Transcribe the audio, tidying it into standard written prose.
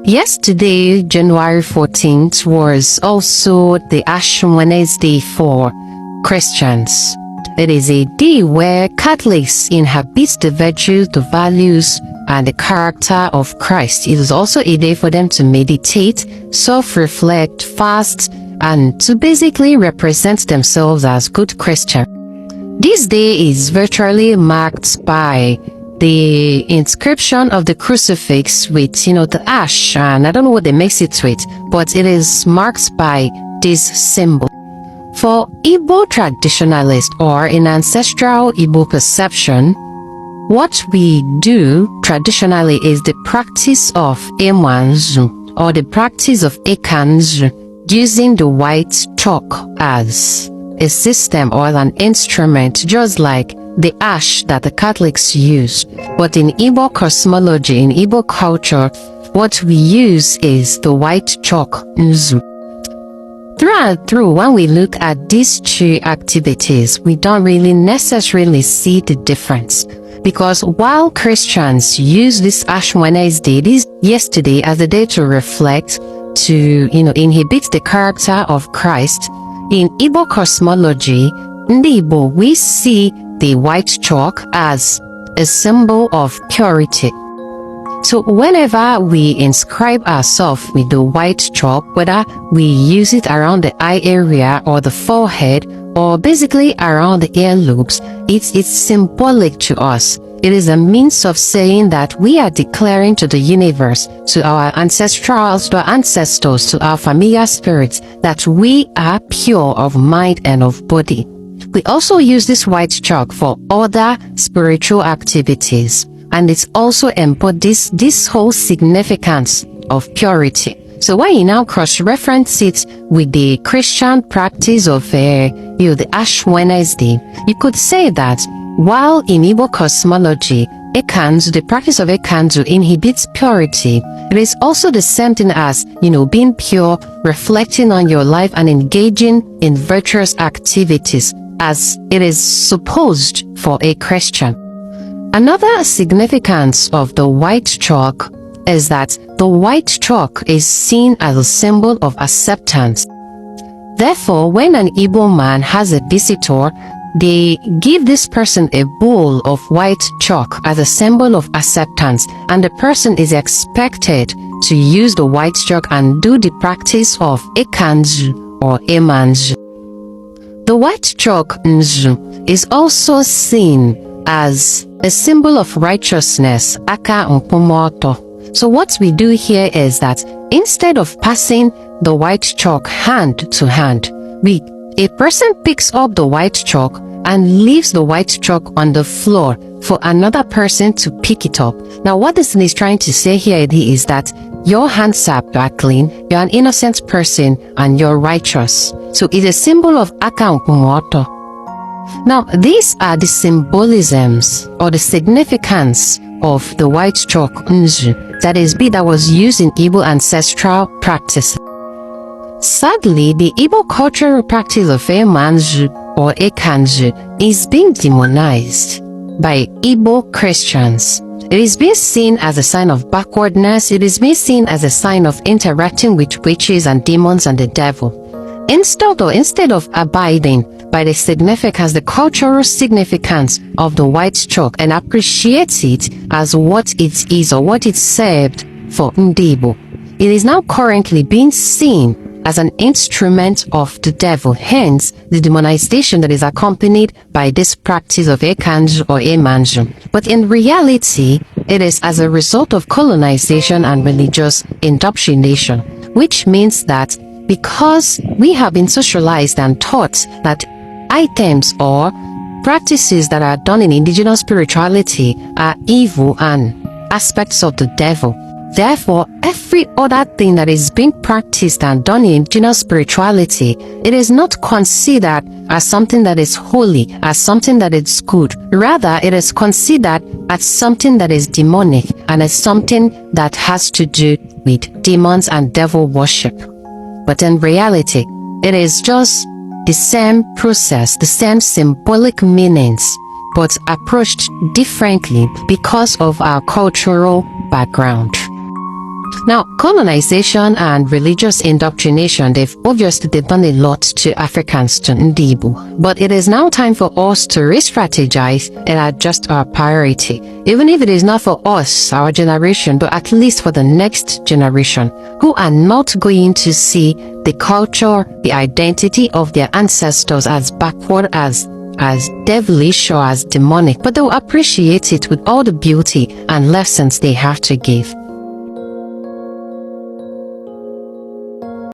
Yesterday, January 14th, was also the Ash Wednesday for Christians. It is a day where Catholics inhabit the virtues, the values, and the character of Christ. It is also a day for them to meditate, self-reflect, fast, and to basically represent themselves as good Christians. This day is virtually marked by the inscription of the crucifix with, the ash, and I don't know what they mix it with, but it is marked by this symbol. For Igbo traditionalists, or in ancestral Igbo perception, what we do traditionally is the practice of Ima Nzu, or the practice of Nzu, using the white chalk as a system or an instrument, just like the ash that the Catholics use. But in Igbo cosmology, in Igbo culture, what we use is the white chalk Nzu. Through and through, when we look at these two activities, we don't really necessarily see the difference. Because while Christians use this Ash Wednesday, yesterday, as a day to reflect, to, inhibit the character of Christ, in Igbo cosmology, in the Igbo, we see the white chalk as a symbol of purity. So whenever we inscribe ourselves with the white chalk, whether we use it around the eye area or the forehead, or basically around the earlobes, it's symbolic to us. It is a means of saying that we are declaring to the universe, to our ancestrals, to our ancestors, to our familiar spirits, that we are pure of mind and of body. We also use this white chalk for other spiritual activities, and it also embodies this whole significance of purity. So when you now cross-reference it with the Christian practice of the Ash Wednesday, you could say that while in Igbo cosmology, Ekanzu, the practice of Ekanzu inhibits purity, it is also the same thing as, being pure, reflecting on your life and engaging in virtuous activities as it is supposed for a Christian. Another significance of the white chalk is that the white chalk is seen as a symbol of acceptance. Therefore, when an Igbo man has a visitor, they give this person a bowl of white chalk as a symbol of acceptance, and the person is expected to use the white chalk and do the practice of Ekanzu or Ima Nzu. The white chalk Nzu is also seen as a symbol of righteousness, aka mpumoto. So what we do here is that instead of passing the white chalk hand to hand, a person picks up the white chalk and leaves the white chalk on the floor for another person to pick it up. Now what this is trying to say here is that your hands are clean, you're an innocent person, and you're righteous. So it's a symbol of aka mpumoto. Now, these are the symbolisms or the significance of the white chalk Nzu, that was used in Igbo ancestral practice. Sadly, the Igbo cultural practice of Ima Nzu or Ekanzu is being demonized by Igbo Christians. It is being seen as a sign of backwardness. It is being seen as a sign of interacting with witches and demons and the devil. Instead of abiding by the significance, the cultural significance of the white chalk, and appreciate it as what it is or what it served for Igbo, it is now currently being seen as an instrument of the devil, hence the demonization that is accompanied by this practice of Ekanzu or Ima Nzu. But in reality, it is as a result of colonization and religious indoctrination, which means that because we have been socialized and taught that items or practices that are done in indigenous spirituality are evil and aspects of the devil. Therefore, every other thing that is being practiced and done in indigenous spirituality, it is not considered as something that is holy, as something that is good. Rather, it is considered as something that is demonic and as something that has to do with demons and devil worship. But in reality, it is just the same process, the same symbolic meanings, but approached differently because of our cultural background. Now, colonization and religious indoctrination, they've obviously done a lot to Africans, to Igbo. But it is now time for us to re-strategize and adjust our priority. Even if it is not for us, our generation, but at least for the next generation, who are not going to see the culture, the identity of their ancestors as backward, as devilish or as demonic, but they'll appreciate it with all the beauty and lessons they have to give.